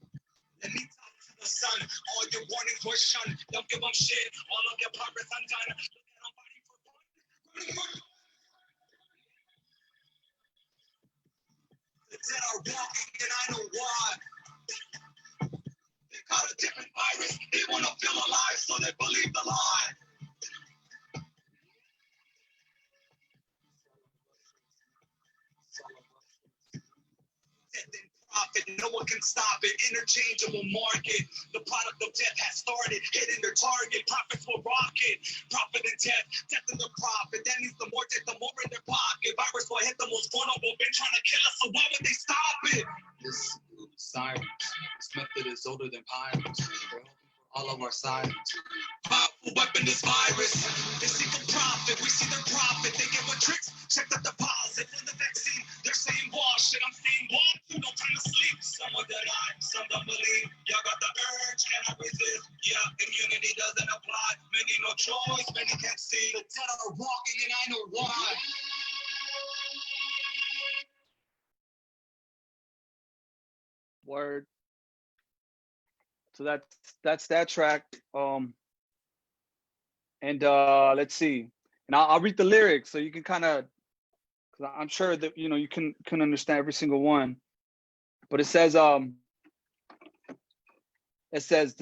Let me talk to the sun. All your warnings were shunned. Don't give them shit. All of your progress undone. Look at them fighting for fun. Running for the dead are walking, and I know why. They got a different virus. They want to feel alive, so they believe the lie. Death and profit, no one can stop it. Interchangeable market. The product of death has started. Hitting their target. Profits will rocket. Profit and death. Death and the profit. That means the more death, the more in their pocket. Virus will hit the most vulnerable. Been trying to kill us, so why would they stop it? This sirens. This method is older than pirates. All of our sides. Powerful weapon is virus. They see the profit, we see their profit. They get what tricks, check the deposit. For the vaccine, they're saying wash it. I'm saying walk, no time to sleep. Some will deny, some don't believe. Y'all got the urge, cannot resist. Yeah, immunity doesn't apply. Many no choice, many can't see. The dead are walking and I know why. Word. So that's that track. And let's see. And I'll read the lyrics so you can kind of, because I'm sure that you can understand every single one. But it says the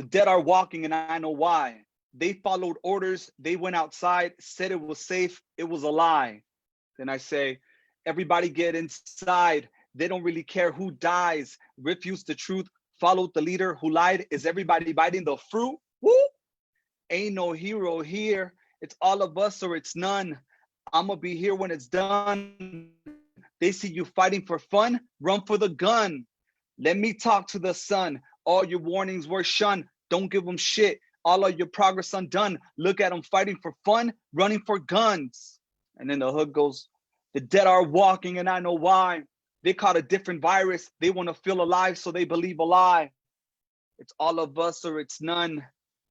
dead are walking and I know why. They followed orders, they went outside, said it was safe, it was a lie. Then I say, everybody get inside. They don't really care who dies. Refuse the truth, followed the leader who lied. Is everybody biting the fruit? Woo! Ain't no hero here. It's all of us or it's none. I'ma be here when it's done. They see you fighting for fun, run for the gun. Let me talk to the sun. All your warnings were shunned. Don't give them shit. All of your progress undone. Look at them fighting for fun, running for guns. And then the hook goes, the dead are walking and I know why. They caught a different virus. They want to feel alive, so they believe a lie. It's all of us or it's none.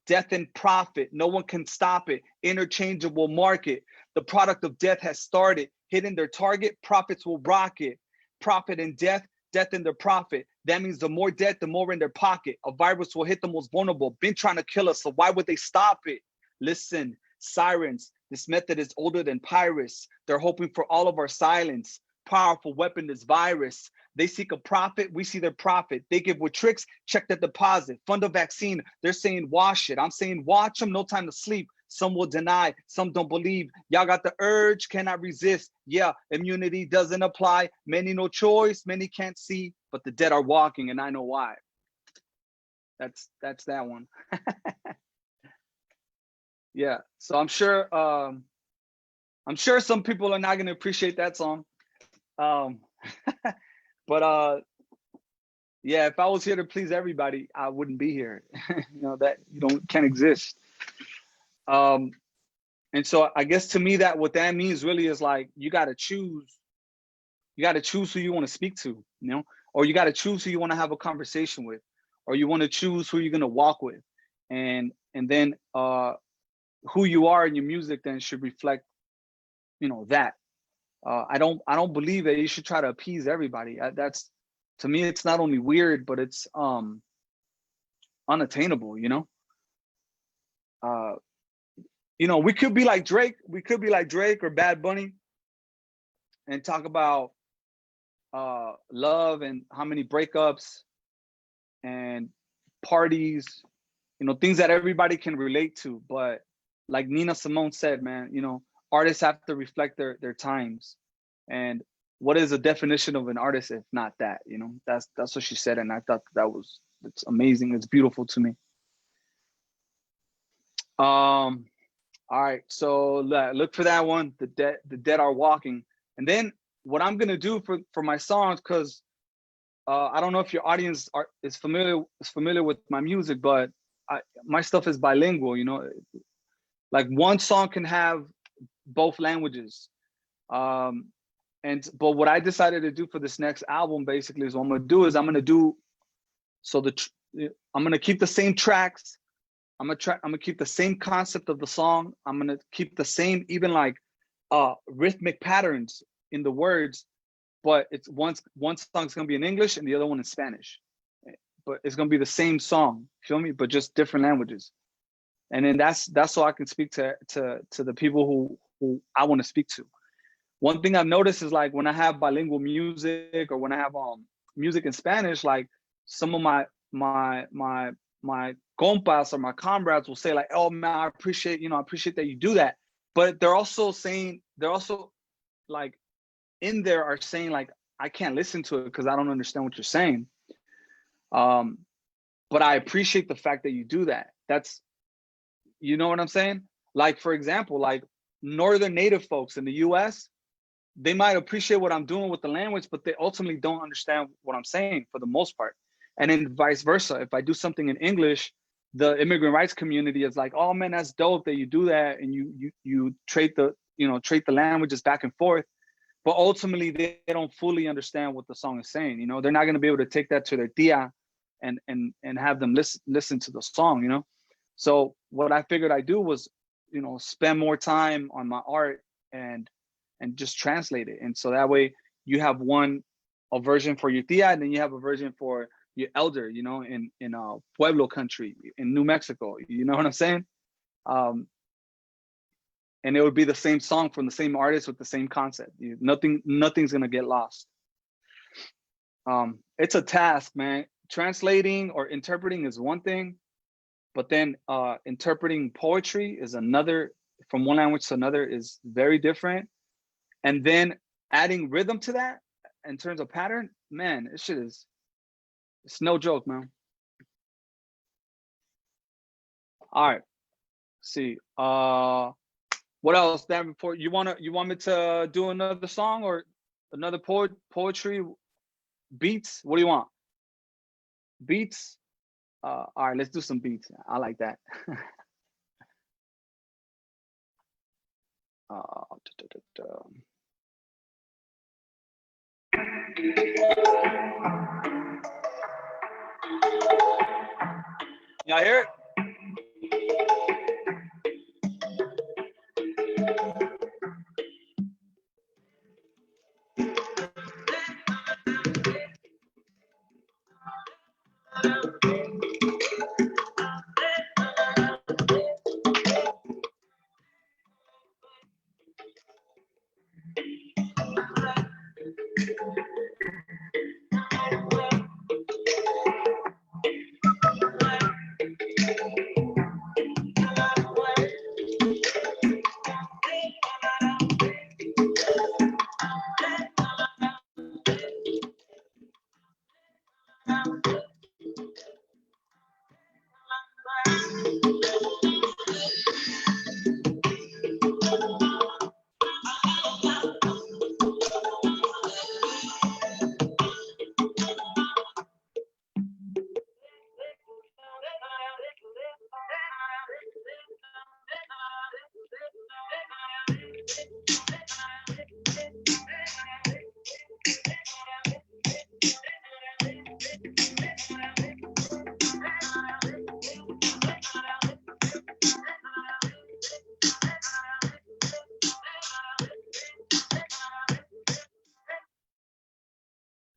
Death and profit, no one can stop it. Interchangeable market. The product of death has started. Hitting their target, profits will rocket. Profit and death, death and their profit. That means the more death, the more in their pocket. A virus will hit the most vulnerable. Been trying to kill us, so why would they stop it? Listen, sirens, this method is older than pirates. They're hoping for all of our silence. Powerful weapon is virus. They seek a profit, we see their profit. They give with tricks, check the deposit. Fund a vaccine, they're saying wash it. I'm saying watch them, no time to sleep. Some will deny, some don't believe. Y'all got the urge, cannot resist. Yeah, immunity doesn't apply. Many no choice, many can't see, but the dead are walking and I know why. That's that one. Yeah, so I'm sure some people are not gonna appreciate that song. But yeah, if I was here to please everybody, I wouldn't be here. That can't exist. And so I guess to me what that means really is like you gotta choose who you want to speak to, or you gotta choose who you want to have a conversation with, or you want to choose who you're gonna walk with, and then who you are in your music then should reflect that. I don't believe that you should try to appease everybody. That's, to me, it's not only weird, but it's unattainable. We could be like Drake. We could be like Drake or Bad Bunny, and talk about love and how many breakups and parties, things that everybody can relate to. But like Nina Simone said, man, artists have to reflect their times. And what is the definition of an artist if not that? That's what she said, and I thought it's amazing. It's beautiful to me. All right, so look for that one. The dead are walking. And then what I'm gonna do for my songs, because I don't know if your audience is familiar with my music, but my stuff is bilingual. Like one song can have both languages. But what I decided to do for this next album basically is what I'm gonna do. So I'm gonna keep the same tracks. I'm gonna keep the same concept of the song. I'm gonna keep the same, even like rhythmic patterns in the words, but it's one song's gonna be in English and the other one in Spanish, but it's gonna be the same song, feel me, but just different languages. And then that's so I can speak to the people who I want to speak to. One thing I've noticed is like when I have bilingual music or when I have music in Spanish, like some of my compas or my comrades will say like, oh man, I appreciate that you do that. But they're also like in there are saying like, I can't listen to it because I don't understand what you're saying. But I appreciate the fact that you do that. That's, you know what I'm saying? Like, for example, like Northern Native folks in the US, they might appreciate what I'm doing with the language, but they ultimately don't understand what I'm saying for the most part. And then vice versa. If I do something in English, the immigrant rights community is like, oh man, that's dope that you do that. And you trade the languages back and forth. But ultimately they don't fully understand what the song is saying. You know, they're not going to be able to take that to their tia and have them listen to the song, you know? So what I figured I'd do was, you know, spend more time on my art and just translate it. And so that way you have a version for your tia, and then you have a version for your elder, you know, in Pueblo country, in New Mexico, you know what I'm saying? And it would be the same song from the same artist with the same concept. Nothing's gonna get lost. It's a task, man. Translating or interpreting is one thing, but then interpreting poetry is another. From one language to another is very different. And then adding rhythm to that in terms of pattern, man, it's no joke, man. All right, let's see. What else? Dan, before you want me to do another song or another poetry beats? What do you want? Beats? All right, let's do some beats. I like that. Y'all hear it?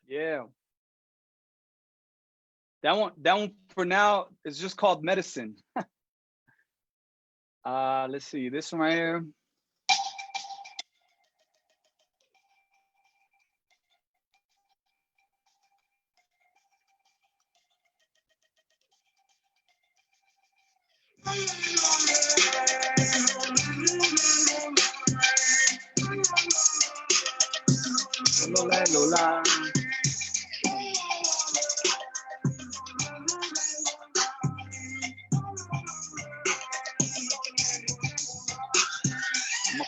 Yeah. That one for now is just called Medicine. Let's see, this one right here. Lola, Lola.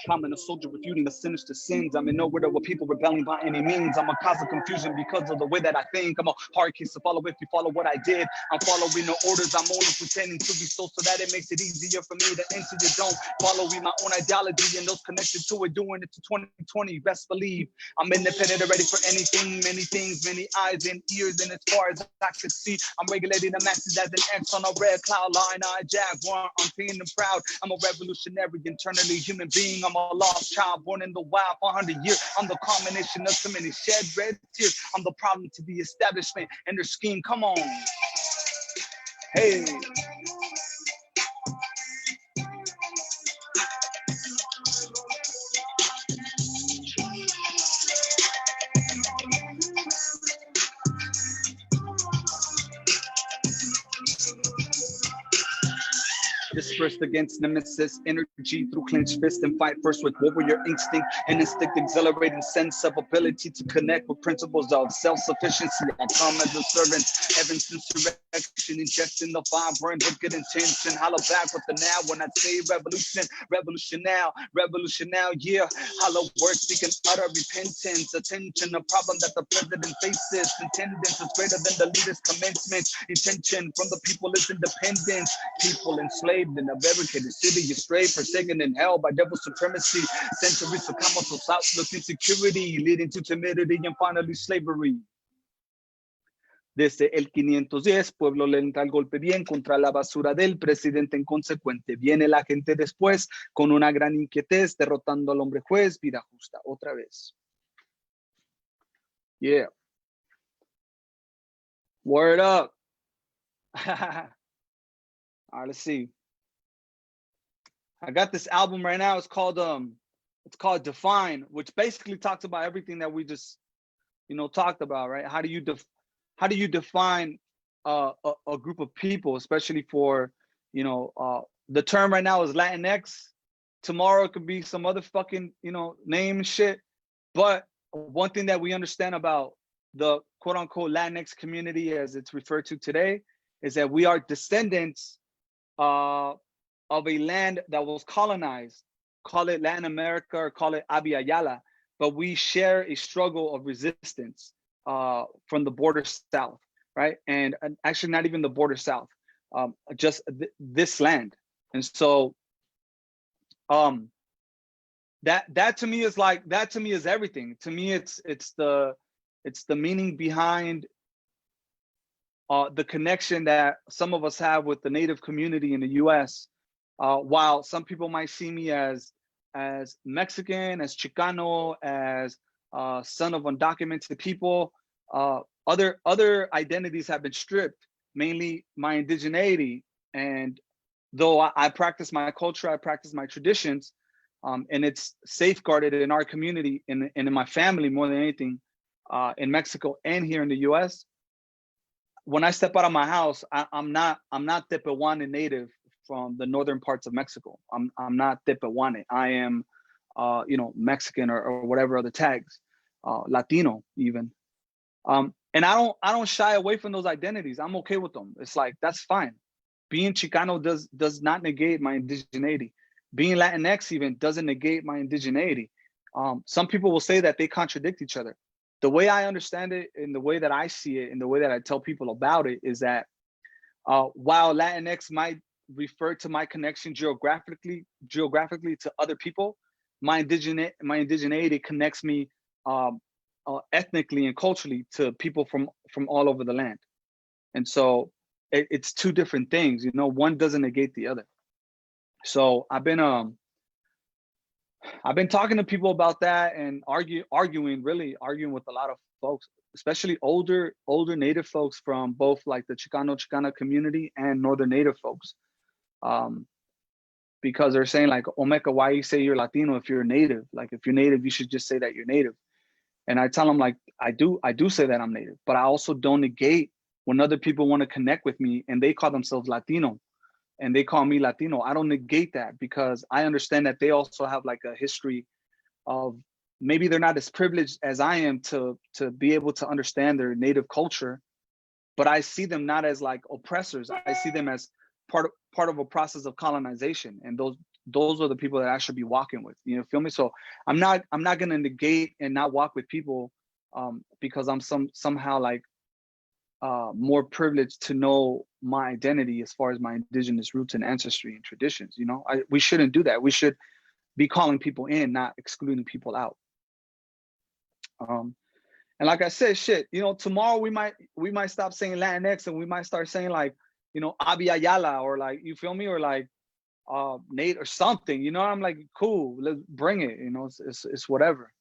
I'm a soldier refuting the sinister sins. I'm in nowhere where people rebelling by any means. I'm a cause of confusion because of the way that I think. I'm a hard case to follow if you follow what I did. I'm following no orders. I'm only pretending to be so that it makes it easier for me to enter your dome. Following my own ideology and those connected to it, doing it to 2020. Best believe I'm independent and ready for anything, many things, many eyes and ears. And as far as I can see, I'm regulating the masses as an X on a red cloud line. I jaguar, I'm being proud. I'm a revolutionary, internally human being. I'm I'm a lost child born in the wild for 100 years. I'm the culmination of so many shed red tears. I'm the problem to the establishment and their scheme. Come on. Hey. Dispersed against nemesis energy through clenched fist and fight first with warrior instinct and instinct, exhilarating sense of ability to connect with principles of self-sufficiency. I come as a servant, heaven's insurrection, ingesting the vibrant with good intention. Holla back with the now when I say revolution, revolution now, yeah. Hollow words seeking utter repentance, attention, a problem that the president faces. Attendance is greater than the leader's commencement. Intention from the people is independence. People enslaved in a barricaded city, astray, forsaken and held by devil supremacy. Centuries of comatose outlook, insecurity, leading to timidity and finally slavery. Desde el 510, pueblo le entra el golpe bien contra la basura del presidente inconsecuente. Viene la gente después con una gran inquietez, derrotando al hombre juez, vida justa otra vez. Yeah. Word up. All right, let's see. I got this album right now. It's called Define, which basically talks about everything that we just, talked about, right? How do you define a group of people, especially for, the term right now is Latinx. Tomorrow it could be some other fucking, name and shit. But one thing that we understand about the quote unquote Latinx community, as it's referred to today, is that we are descendants of a land that was colonized, call it Latin America or call it Abya Yala, but we share a struggle of resistance from the border south, right? And actually not even the border south, just this land. And so that to me is like, that to me is everything. To me, it's the meaning behind the connection that some of us have with the Native community in the US. While some people might see me as Mexican, as Chicano, as son of undocumented people, other identities have been stripped, mainly my indigeneity. And though I practice my culture, I practice my traditions, and it's safeguarded in our community and in my family more than anything, in Mexico and here in the US. When I step out of my house, I'm not Tepehuane native from the northern parts of Mexico. I'm not Tepehuane. I am, Mexican or whatever other tags, Latino even. And I don't shy away from those identities. I'm okay with them. It's like, that's fine. Being Chicano does not negate my indigeneity. Being Latinx even doesn't negate my indigeneity. Some people will say that they contradict each other. The way I understand it and the way that I see it and the way that I tell people about it is that while Latinx might refer to my connection geographically to other people, my indigeneity connects me ethnically and culturally to people from all over the land. And so it's two different things, one doesn't negate the other. So I've been talking to people about that and arguing with a lot of folks, especially older Native folks from both like the Chicana community and Northern Native folks. Because they're saying like, Omeka, why you say you're Latino if you're Native? Like if you're Native, you should just say that you're Native. And I tell them like, I do say that I'm Native, but I also don't negate when other people want to connect with me and they call themselves Latino and they call me Latino. I don't negate that because I understand that they also have like a history of, maybe they're not as privileged as I am to be able to understand their Native culture, but I see them not as like oppressors. I see them as part of a process of colonization, and those are the people that I should be walking with. You feel me? So I'm not gonna negate and not walk with people because I'm somehow like more privileged to know my identity as far as my indigenous roots and ancestry and traditions. We shouldn't do that. We should be calling people in, not excluding people out. And like I said, shit, tomorrow we might stop saying Latinx and we might start saying like, Abya Yala, or like, you feel me? Or like Nate or something, you know. I'm like, cool, let's bring it, you know. It's whatever.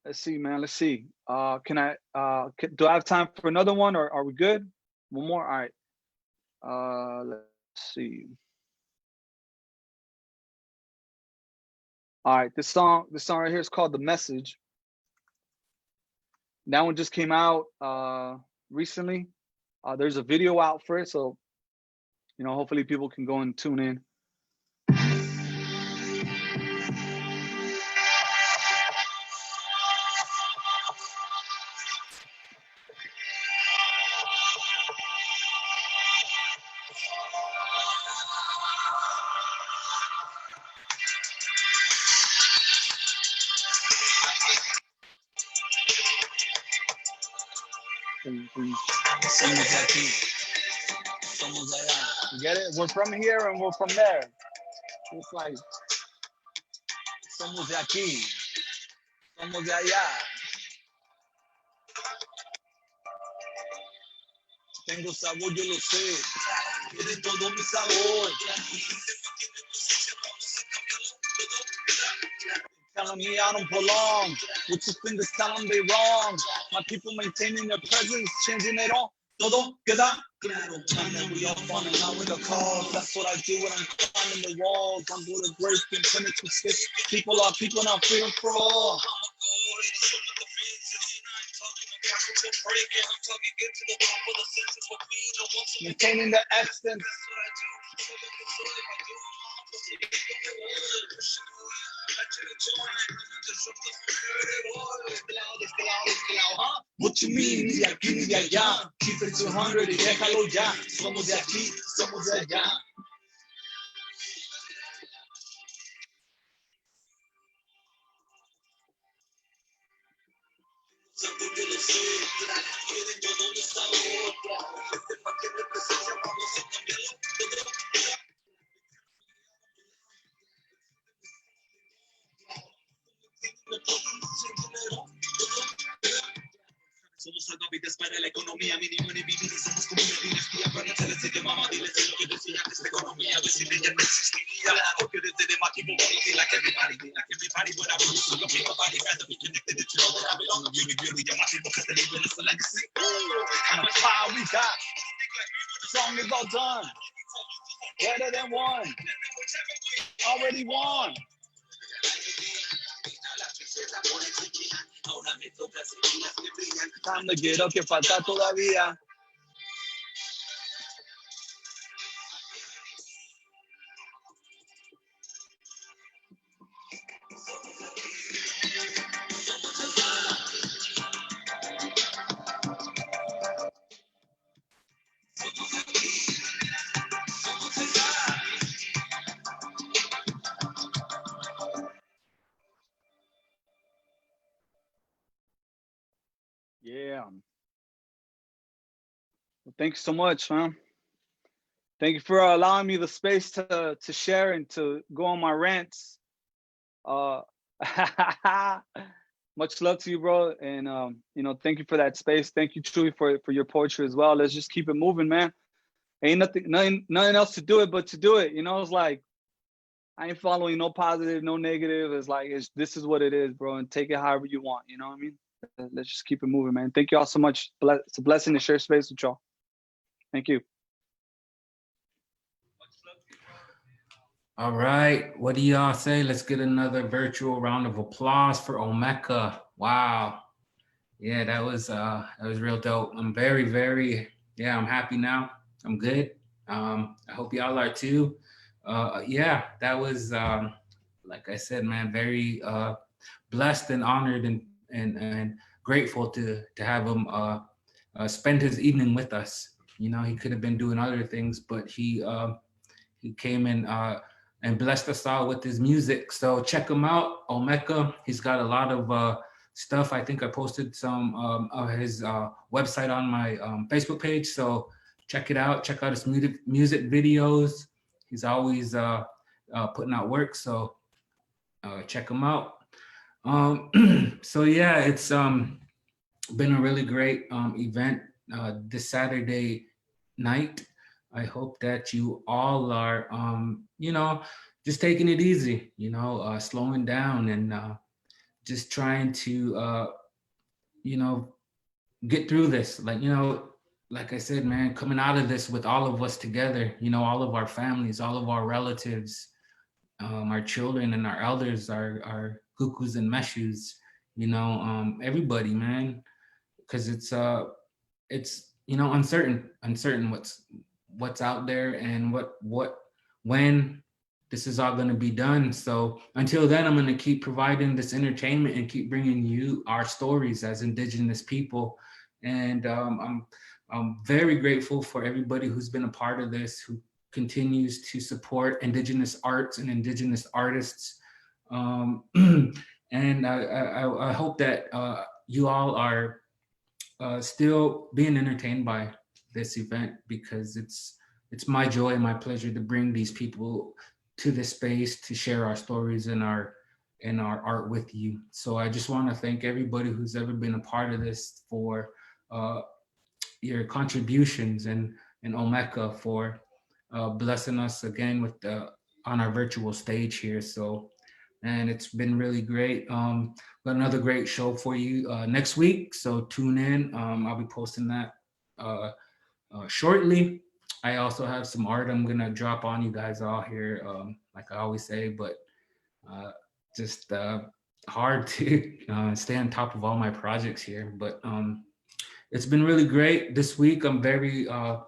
Let's see, man. Let's see. Can I? Do I have time for another one, or are we good? One more. All right. Let's see. All right. This song right here is called "The Message." That one just came out recently. There's a video out for it, so you know, hopefully people can go and tune in. You get it? We're from here and we're from there. It's like, somos de aquí, somos de allá. Tengo sabor, yo lo sé. Tiene todo mi sabor. Telling me I don't belong. With your fingers tell them they wrong. My people maintaining their presence, changing it all. Todo queda claro. And then we all falling out with the cause. That's what I do when I'm climbing the walls. I'm going to break and penetrate sticks. People are people, not freedom for all. Maintaining the essence. What you mean, ni de aquí ni de allá? Keep it 200 y déjalo ya. Somos de aquí, somos de allá. Somos salvavidas para la economía, mínimo ni vivir, somos como una dinastía. Para se les dice mamá, diles lo que decía que esta economía decide ya no existiría. Claro que desde de máquina, la que me pari, but I will see your body, rather be connected to all that I belong to you, yeah, my people, because they live in a legacy. How much power we got? The song is all done. Better than one. Already won. Time to get up, que falta todavía. Yeah. Well, thank you so much, man. Thank you for allowing me the space to share and to go on my rants. Much love to you, bro. And you know, thank you for that space. Thank you, Chewy, for your poetry as well. Let's just keep it moving, man. Ain't nothing else to do it but to do it. You know, it's like I ain't following no positive, no negative. It's like this is what it is, bro. And take it however you want. You know what I mean? Let's just keep it moving, man. Thank you all so much. It's a blessing to share space with y'all. Thank you. All right, what do y'all say? Let's get another virtual round of applause for Omeka. Wow, yeah, that was real dope. I'm very I'm happy now. I'm good. I hope y'all are too. Yeah, that was like I said, man, very blessed and honored and grateful to have him spend his evening with us. You know, he could have been doing other things, but he came in and blessed us all with his music. So check him out, Omeka. He's got a lot of stuff. I think I posted some of his website on my Facebook page. So check it out. Check out his music videos. He's always putting out work. So check him out. So yeah, it's been a really great event this Saturday night. I hope that you all are, just taking it easy, slowing down and just trying to, you know, get through this. Like I said, man, coming out of this with all of us together, all of our families, all of our relatives, our children and our elders, our cuckoos and meshus, everybody, man, because it's uncertain what's out there and when this is all going to be done. So until then, I'm going to keep providing this entertainment and keep bringing you our stories as Indigenous people. And I'm very grateful for everybody who's been a part of this, who continues to support Indigenous arts and Indigenous artists. And I hope that you all are still being entertained by this event, because it's my joy and my pleasure to bring these people to this space to share our stories and our art with you. So I just want to thank everybody who's ever been a part of this for uh, your contributions, and Omeka for blessing us again with on our virtual stage here. So, and it's been really great. Got another great show for you next week, so tune in. I'll be posting that shortly. I also have some art I'm gonna drop on you guys all here, like I always say, but uh, just hard to stay on top of all my projects here. But it's been really great this week. I'm very uh,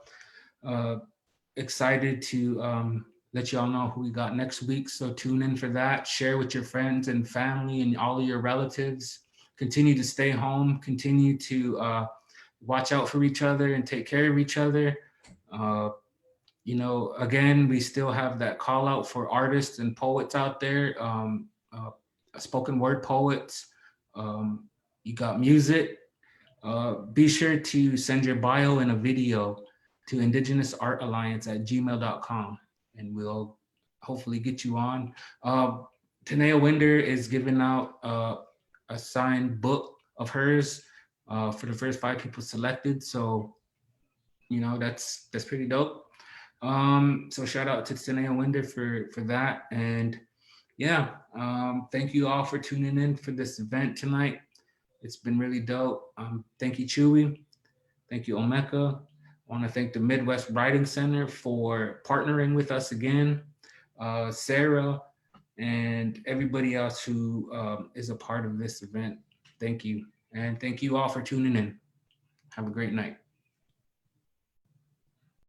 excited to let y'all know who we got next week. So tune in for that. Share with your friends and family and all of your relatives. Continue to stay home. Continue to watch out for each other and take care of each other. Uh, again, we still have that call out for artists and poets out there, spoken word poets. You got music. Be sure to send your bio and a video to indigenousartalliance@gmail.com, and we'll hopefully get you on. Tanea Winder is giving out a signed book of hers for the first 5 people selected. So, that's pretty dope. So shout out to Tanea Winder for that. And yeah, thank you all for tuning in for this event tonight. It's been really dope. Thank you, Chewy. Thank you, Omeka. I want to thank the Midwest Writing Center for partnering with us again, Sarah, and everybody else who is a part of this event. Thank you. And thank you all for tuning in. Have a great night.